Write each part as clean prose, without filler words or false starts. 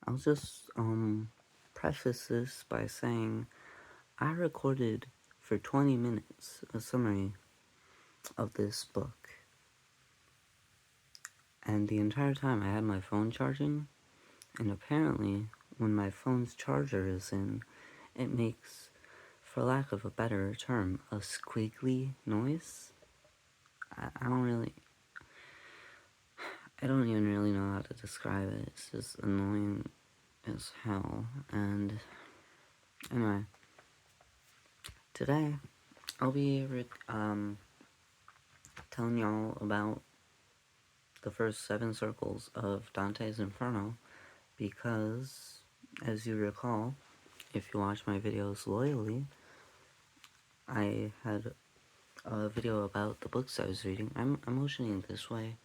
I'll just preface this by saying I recorded for 20 minutes a summary of this book, and the entire time I had my phone charging, and apparently when my phone's charger is in, it makes, for lack of a better term, a squiggly noise. I don't even really know how to describe it. It's just annoying as hell. And anyway, today I'll be telling y'all about the first 7 circles of Dante's Inferno because, as you recall, if you watch my videos loyally, I had a video about the books I was reading. I'm motioning this way.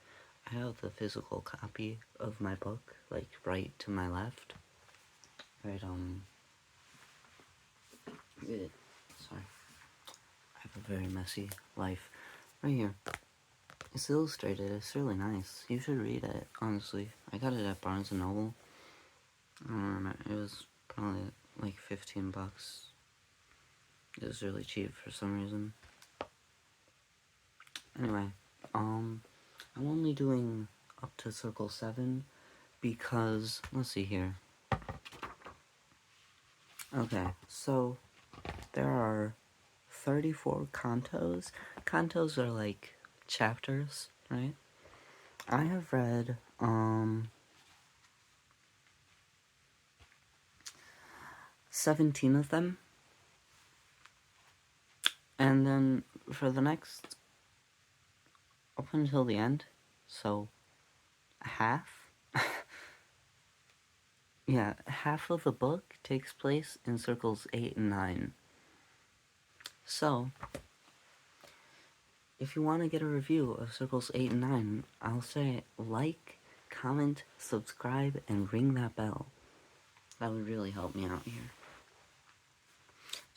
I have the physical copy of my book, like, right to my left. Right, sorry. I have a very messy life. Right here. It's illustrated. It's really nice. You should read it, honestly. I got it at Barnes & Noble. I don't remember. It was probably like 15 bucks. It was really cheap for some reason. Anyway, I'm only doing up to circle 7 because, let's see here. Okay, so there are 34 cantos. Cantos are like chapters, right? I have read, 17 of them. And then for the next, up until the end, so half, yeah, half of the book takes place in circles 8 and 9. So, if you want to get a review of circles 8 and 9, I'll say like, comment, subscribe, and ring that bell. That would really help me out here.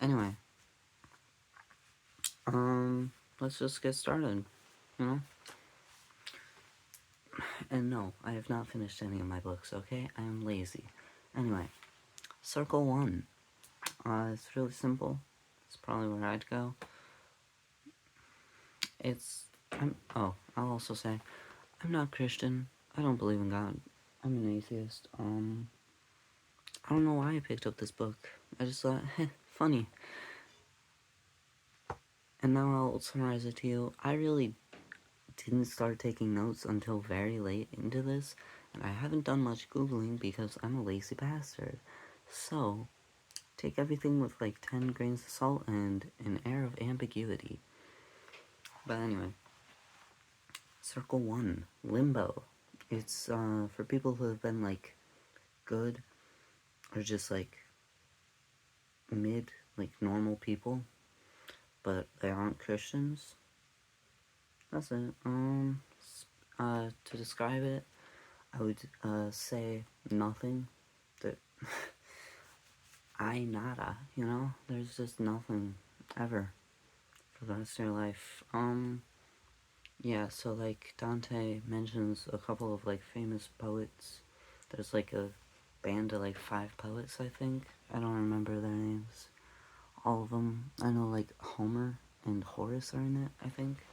Anyway, let's just get started, you know? And no, I have not finished any of my books, okay? I am lazy. Anyway, circle 1. It's really simple. It's probably where I'd go. I'll also say, I'm not Christian. I don't believe in God. I'm an atheist. I don't know why I picked up this book. I just thought, funny. And now I'll summarize it to you. I really didn't start taking notes until very late into this, and I haven't done much Googling because I'm a lazy bastard. So, take everything with like 10 grains of salt and an air of ambiguity. But anyway, circle 1, limbo. It's for people who have been like good or just like mid, like normal people, but they aren't Christians. That's it. To describe it, I would say nothing. That nada, you know? There's just nothing ever for the rest of your life. Yeah, so like Dante mentions a couple of like famous poets. There's like a band of like 5 poets, I think. I don't remember their names. All of them. I know like Homer and Horace are in it, I think.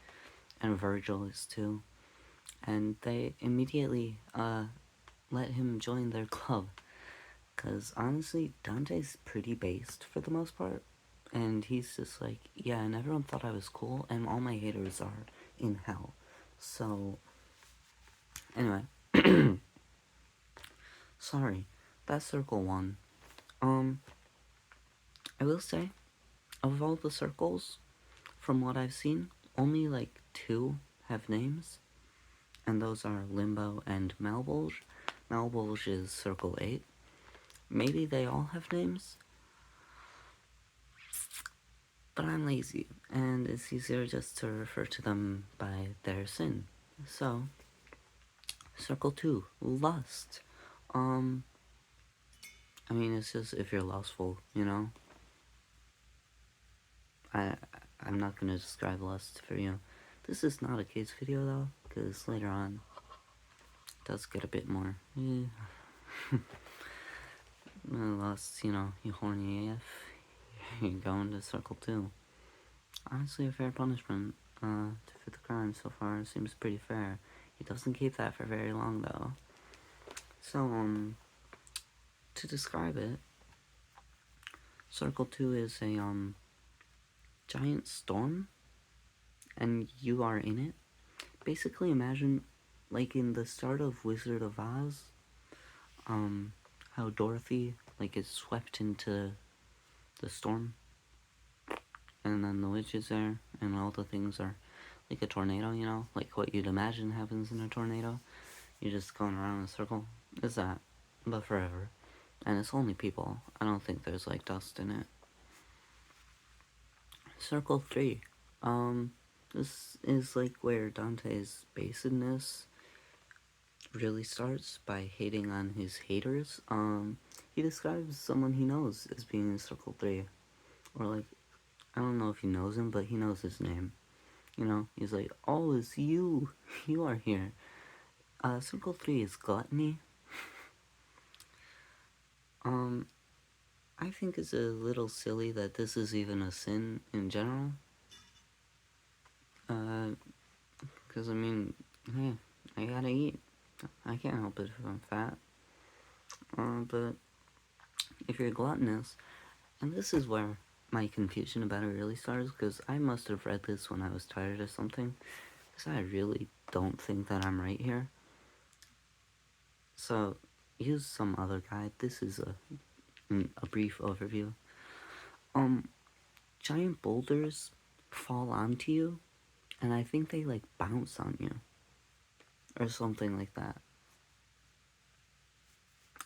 And Virgil is too. And they immediately let him join their club. Because honestly, Dante's pretty based for the most part. And he's just like, yeah, and everyone thought I was cool, and all my haters are in hell. So, anyway. Sorry, that's circle 1. I will say, of all the circles, from what I've seen, only like 2 have names. And those are Limbo and Malbolge. Malbolge is circle 8. Maybe they all have names, but I'm lazy, and it's easier just to refer to them by their sin. So, circle 2, lust. I mean, it's just if you're lustful, you know? I'm not gonna describe lust for you. This is not a kids video though, because later on, it does get a bit more. Unless, you horny AF, you go into circle 2. Honestly, a fair punishment to fit the crime so far seems pretty fair. He doesn't keep that for very long, though. So, to describe it, circle 2 is a, giant storm, and you are in it. Basically, imagine, like in the start of Wizard of Oz, how Dorothy, is swept into the storm, and then the witch is there, and all the things are like a tornado, like what you'd imagine happens in a tornado. You're just going around in a circle. It's that, but forever. And it's only people. I don't think there's, dust in it. Circle 3. This is, where Dante's basedness really starts by hating on his haters. He describes someone he knows as being in Circle 3. Or, I don't know if he knows him, but he knows his name. He's like, oh, it's you. You are here. Circle 3 is gluttony. I think it's a little silly that this is even a sin in general. Because, hey, I gotta eat. I can't help it if I'm fat. But if you're gluttonous, and this is where my confusion about it really starts, because I must have read this when I was tired or something, because I really don't think that I'm right here. So, use some other guide. This is a brief overview. Giant boulders fall onto you, and I think they, bounce on you. Or something like that.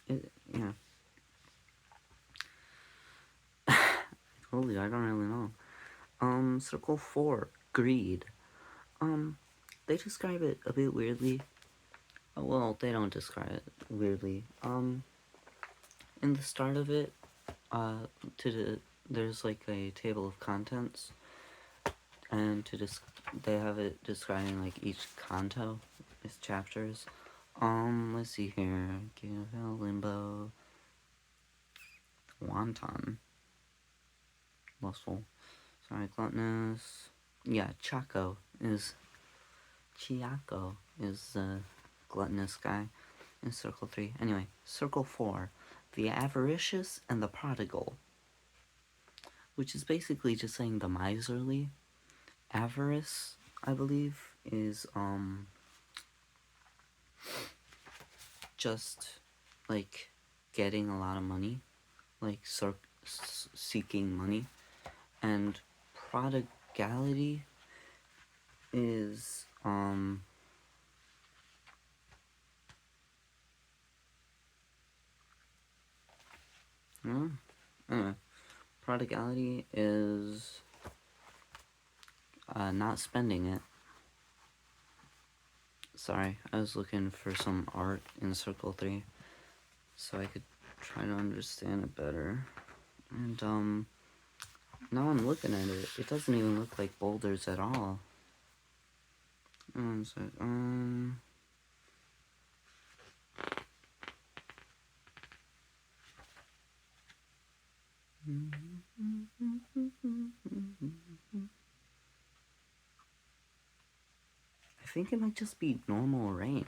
Yeah. Holy, I don't really know. Circle 4, greed. They describe it a bit weirdly. Well, they don't describe it weirdly. In the start of it, there's a table of contents, and they have it describing each canto, its chapters. Let's see here. Limbo, Wonton, lustful. Sorry, gluttonous. Yeah, Chiaco is the gluttonous guy in Circle 3. Anyway, Circle 4, the avaricious and the prodigal, which is basically just saying the miserly. Avarice, I believe, is just getting a lot of money, seeking money, and prodigality is anyway, prodigality is not spending it. Sorry, I was looking for some art in Circle 3 so I could try to understand it better. And now I'm looking at it. It doesn't even look like boulders at all. So, I think it might just be normal rain.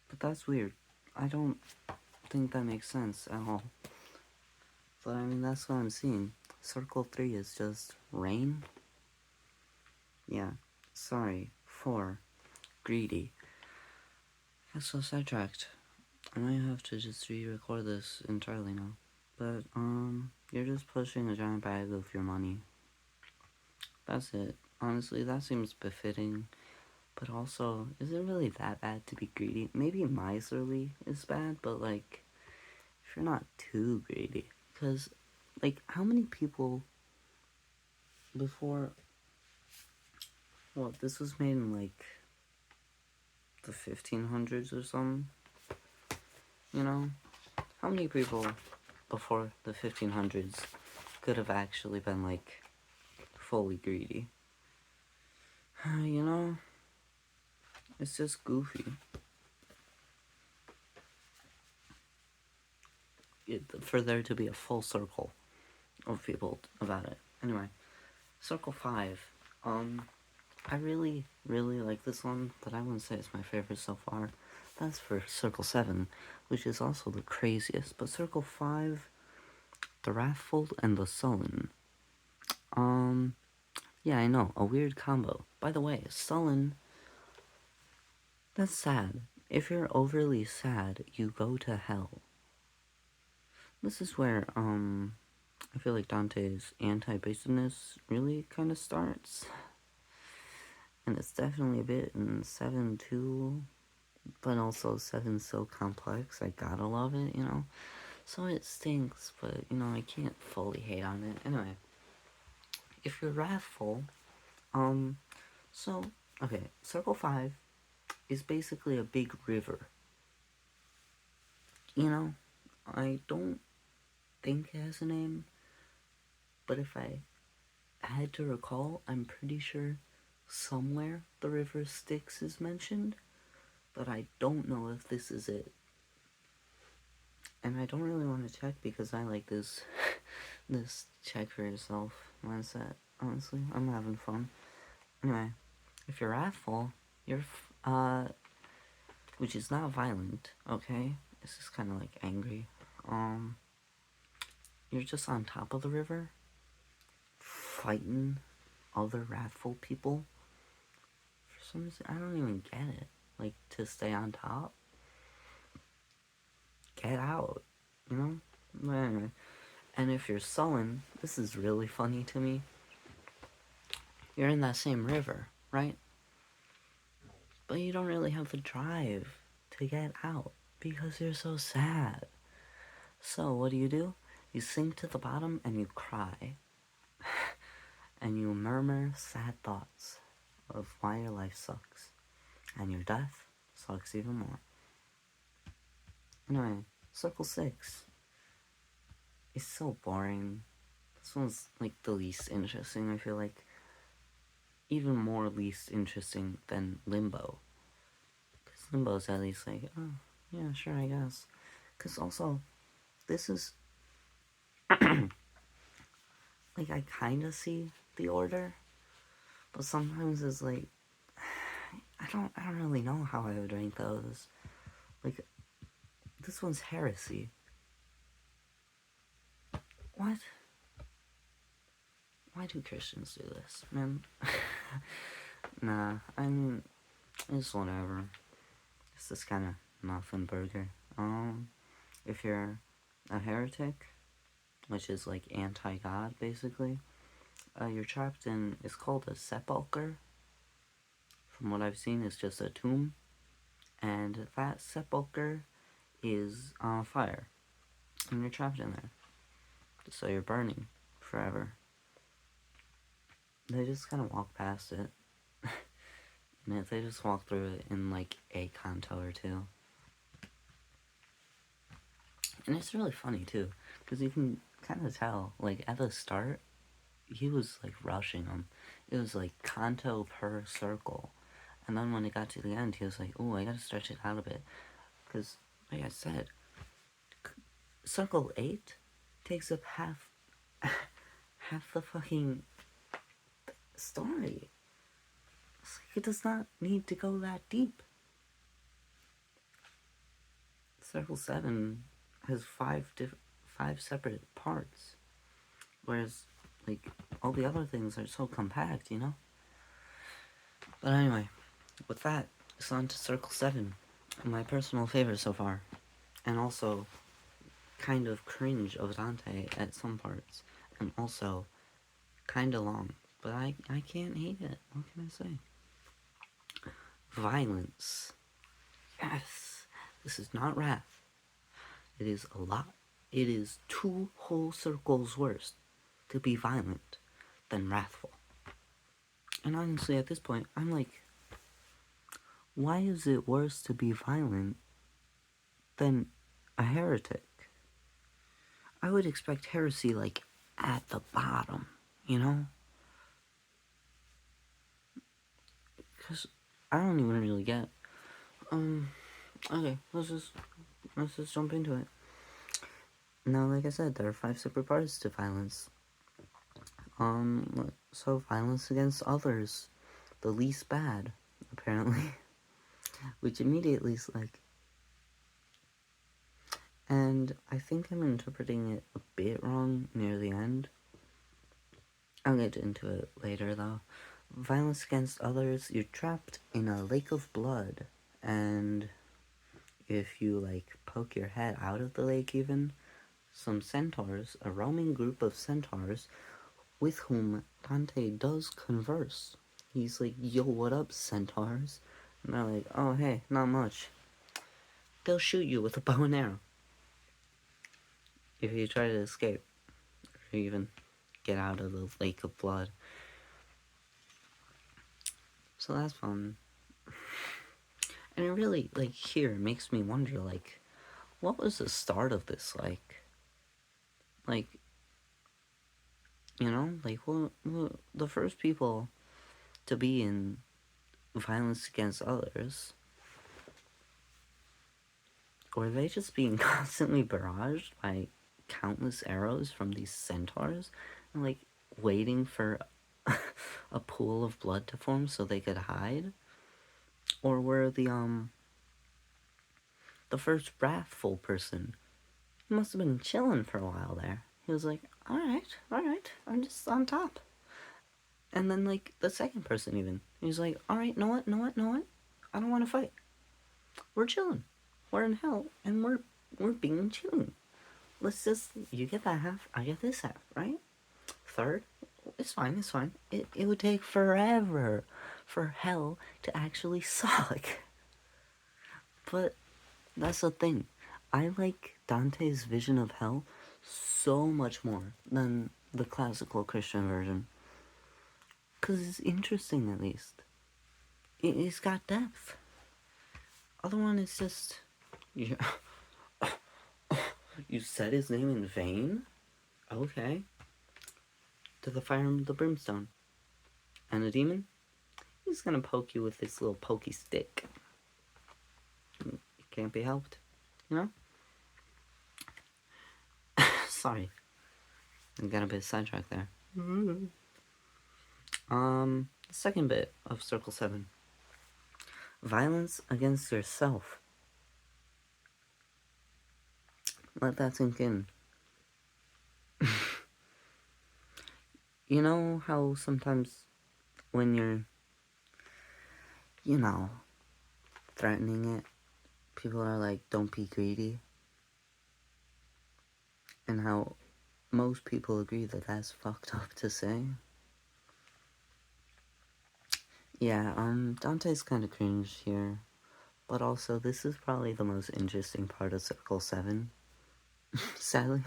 But that's weird. I don't think that makes sense at all. But that's what I'm seeing. Circle 3 is just rain. Yeah, sorry. 4, greedy. Got so sidetracked. I might have to just re-record this entirely now. But, you're just pushing a giant bag of your money. That's it. Honestly, that seems befitting. But also, is it really that bad to be greedy? Maybe miserly is bad, but, if you're not too greedy. Because, how many people before... Well, this was made in, the 1500s or something? How many people before the 1500s could have actually been, fully greedy? You know, it's just goofy. For there to be a full circle of people about it. Anyway, Circle 5. I really, really like this one, but I wouldn't say it's my favorite so far. That's for Circle 7, which is also the craziest. But Circle 5, the Wrathful and the Sullen. Yeah, I know, a weird combo. By the way, Sullen, that's sad. If you're overly sad, you go to hell. This is where, I feel like Dante's anti-basedness really kind of starts. And it's definitely a bit in 7 too, but also 7's so complex, I gotta love it, you know? So it stinks, but, you know, I can't fully hate on it. Anyway, if you're wrathful, so, okay, Circle 5 is basically a big river. You know, I don't think it has a name, but if I had to recall, I'm pretty sure somewhere the river Styx is mentioned, but I don't know if this is it. And I don't really want to check because I like this this check for yourself mindset. Honestly, I'm having fun. Anyway, if you're wrathful, which is not violent, okay? It's just kind of like angry. You're just on top of the river, fighting other wrathful people. For some reason, I don't even get it. Like, to stay on top? Get out, you know? But anyway, and if you're sullen, this is really funny to me. You're in that same river, right? But you don't really have the drive to get out because you're so sad. So what do? You sink to the bottom and you cry. And you murmur sad thoughts of why your life sucks. And your death sucks even more. Anyway, Circle 6 is so boring. This one's like the least interesting, I feel like. Even more least interesting than Limbo. Because Limbo's at least like, oh, yeah, sure, I guess. Because also, this is like, I kind of see the order, but sometimes it's like, I don't really know how I would rank those. Like, this one's heresy. What? Why do Christians do this, man? Nah, I mean, it's whatever. It's just kind of nothing burger. If you're a heretic, which is like anti-God, basically, you're trapped in, it's called a sepulcher. From what I've seen, it's just a tomb. And that sepulcher is on fire. And you're trapped in there. So you're burning forever. They just kind of walk past it. And they just walk through it in like a canto or two. And it's really funny too, because you can kind of tell, like at the start, he was like rushing them. It was like canto per circle. And then when it got to the end, he was like, oh, I gotta stretch it out a bit. Because, like I said, circle 8 takes up half the fucking story. It's like, it does not need to go that deep. Circle 7 has five separate parts. Whereas, like, all the other things are so compact, you know? But anyway, with that, it's on to Circle 7. My personal favorite so far. And also, kind of cringe of Dante at some parts. And also, kind of long. But I can't hate it. What can I say? Violence. Yes. This is not wrath. It is a lot. It is 2 whole circles worse to be violent than wrathful. And honestly, at this point, I'm like, why is it worse to be violent than a heretic? I would expect heresy, like, at the bottom, you know? Because I don't even really get. Okay, let's just jump into it. Now, like I said, there are 5 separate parts to violence. So violence against others, the least bad, apparently, which immediately is like, and I think I'm interpreting it a bit wrong near the end. I'll get into it later, though. Violence against others, you're trapped in a lake of blood, and if you, like, poke your head out of the lake even, some centaurs, a roaming group of centaurs, with whom Dante does converse. He's like, yo, what up, centaurs? And they're like, oh, hey, not much. They'll shoot you with a bow and arrow if you try to escape, or even get out of the lake of blood. So that's fun. And it really, like, here makes me wonder, like, what was the start of this like? Like, you know, like, the first people to be in violence against others, were they just being constantly barraged by countless arrows from these centaurs and, like, waiting for a pool of blood to form so they could hide? Or were the first wrathful person, he must have been chilling for a while there. He was like, alright, I'm just on top. And then, like, the second person even, he's like, alright, know what, I don't want to fight. We're chilling. We're in hell, and we're being chilling. Let's just, you get that half, I get this half, right? Third, it's fine. It would take forever for hell to actually suck. But that's the thing. I like Dante's vision of hell so much more than the classical Christian version. Because it's interesting, at least. It's got depth. Other one is just... Yeah. You said his name in vain? Okay. To the fire and the brimstone. And the demon? He's gonna poke you with this little pokey stick. It can't be helped. You know? Sorry. I got a bit sidetracked there. The second bit of Circle 7. Violence against yourself. Let that sink in. You know how sometimes when you're, you know, threatening it, people are like, don't be greedy? And how most people agree that that's fucked up to say. Yeah, Dante's kind of cringe here. But also, this is probably the most interesting part of Circle 7. Sadly.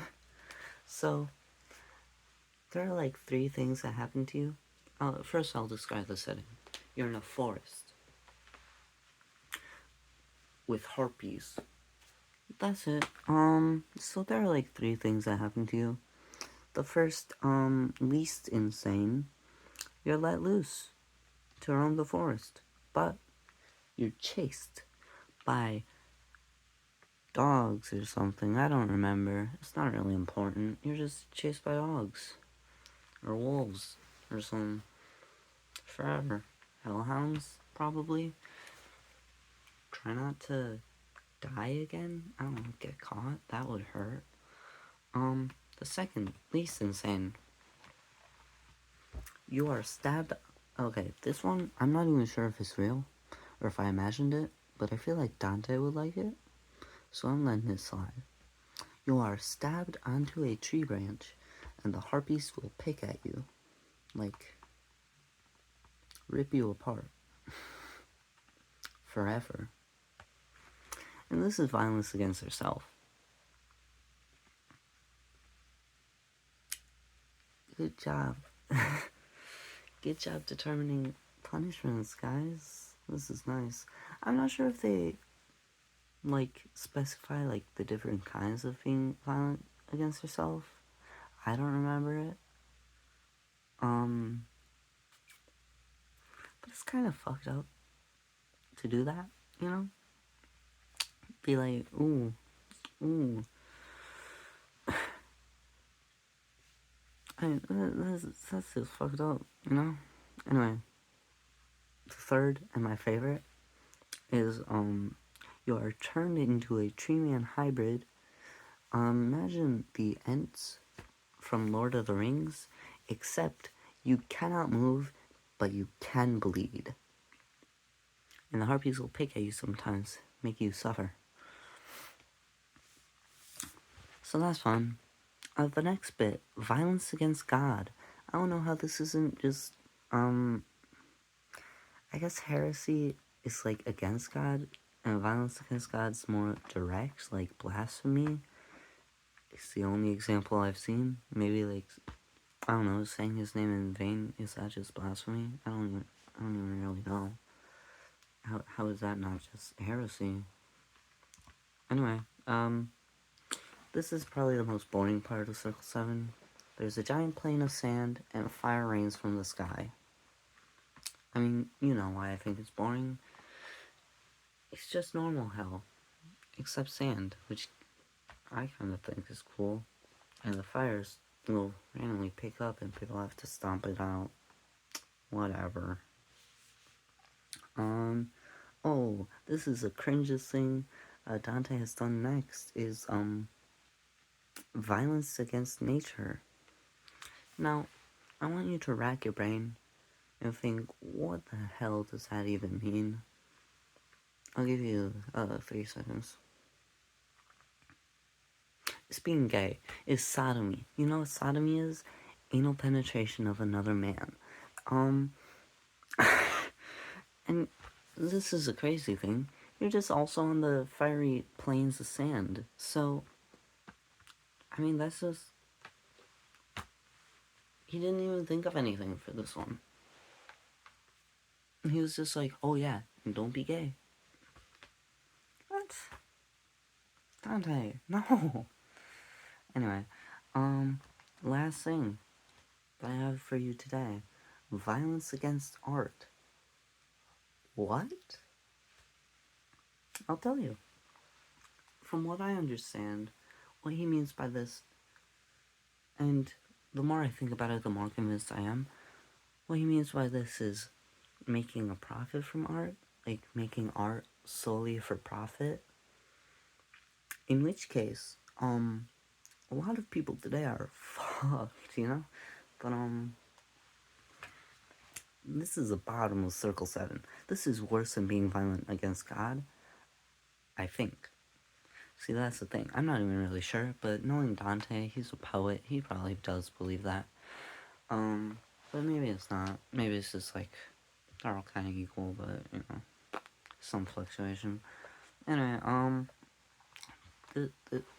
So, there are like 3 things that happen to you. First, I'll describe the setting. You're in a forest with harpies. That's it. So there are like 3 things that happen to you. The first, least insane, you're let loose to roam the forest, but you're chased by dogs or something. I don't remember. It's not really important. You're just chased by dogs. Or wolves. Or some... forever. Hellhounds, probably. Try not to die again. I don't know, get caught. That would hurt. The second, least insane. You are stabbed... Okay, this one, I'm not even sure if it's real. Or if I imagined it. But I feel like Dante would like it. So I'm letting it slide. You are stabbed onto a tree branch, and the harpies will pick at you. Like, rip you apart. Forever. And this is violence against herself. Good job. Good job determining punishments, guys. This is nice. I'm not sure if they, like, specify, like, the different kinds of being violent against yourself. I don't remember it. But it's kind of fucked up to do that, you know? Be like, ooh, ooh. That's just fucked up, you know? Anyway, the third and my favorite is, you are turned into a tree man hybrid. Imagine the Ents from Lord of the Rings, except you cannot move, but you can bleed. And the harpies will pick at you sometimes, make you suffer. So that's fun. The next bit, violence against God. I don't know how this isn't just, I guess heresy is like against God, and violence against God's more direct, like blasphemy. It's the only example I've seen. Maybe like, I don't know, saying his name in vain, is that just blasphemy? I don't even really know. How is that not just heresy? Anyway, this is probably the most boring part of Circle 7. There's a giant plane of sand, and fire rains from the sky. I mean, you know why I think it's boring. It's just normal hell, except sand, which I kind of think is cool. And the fires will randomly pick up and people have to stomp it out. Whatever. Oh, this is the cringiest thing Dante has done next is, violence against nature. Now, I want you to rack your brain and think, what the hell does that even mean? I'll give you 3 seconds. It's being gay. It's sodomy. You know what sodomy is? Anal penetration of another man. And this is a crazy thing. You're just also on the fiery plains of sand. So, I mean, that's just... He didn't even think of anything for this one. He was just like, oh yeah, don't be gay. What? Dante, no. Anyway, last thing that I have for you today. Violence against art. What? I'll tell you. From what I understand, what he means by this, and the more I think about it, the more convinced I am, what he means by this is making a profit from art, like making art solely for profit. In which case, a lot of people today are fucked, you know? But, this is the bottom of Circle 7. This is worse than being violent against God, I think. See, that's the thing. I'm not even really sure, but knowing Dante, he's a poet, he probably does believe that. But maybe it's not. Maybe it's just like, they're all kind of equal, but, you know, some fluctuation. Anyway,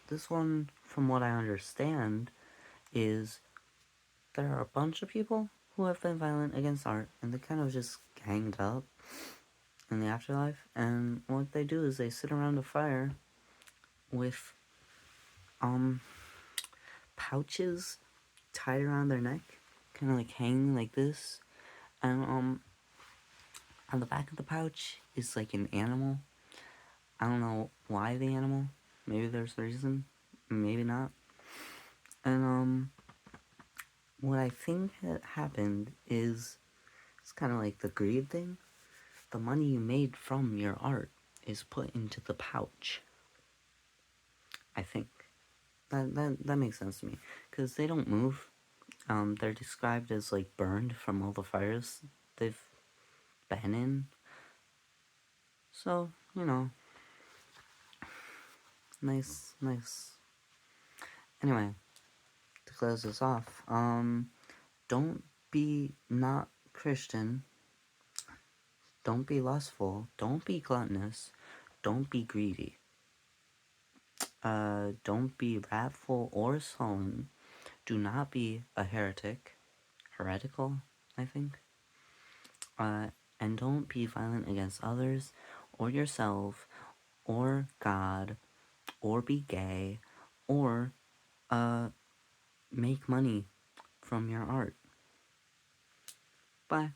this one, from what I understand, is there are a bunch of people who have been violent against art, and they kind of just ganged up in the afterlife, and what they do is they sit around a fire with, pouches tied around their neck, kind of like hanging like this, and, on the back of the pouch is like an animal. I don't know why the animal, maybe there's a reason, maybe not, and, what I think happened is, it's kind of like the greed thing. The money you made from your art is put into the pouch. I think. That makes sense to me. Because they don't move. They're described as, like, burned from all the fires they've been in. So, you know. Nice. Anyway, to close this off, don't be not Christian. Don't be lustful. Don't be gluttonous. Don't be greedy. Don't be wrathful or sullen. Do not be a heretic. Heretical, I think. And don't be violent against others, or yourself, or God, or be gay, or, make money from your art. Bye.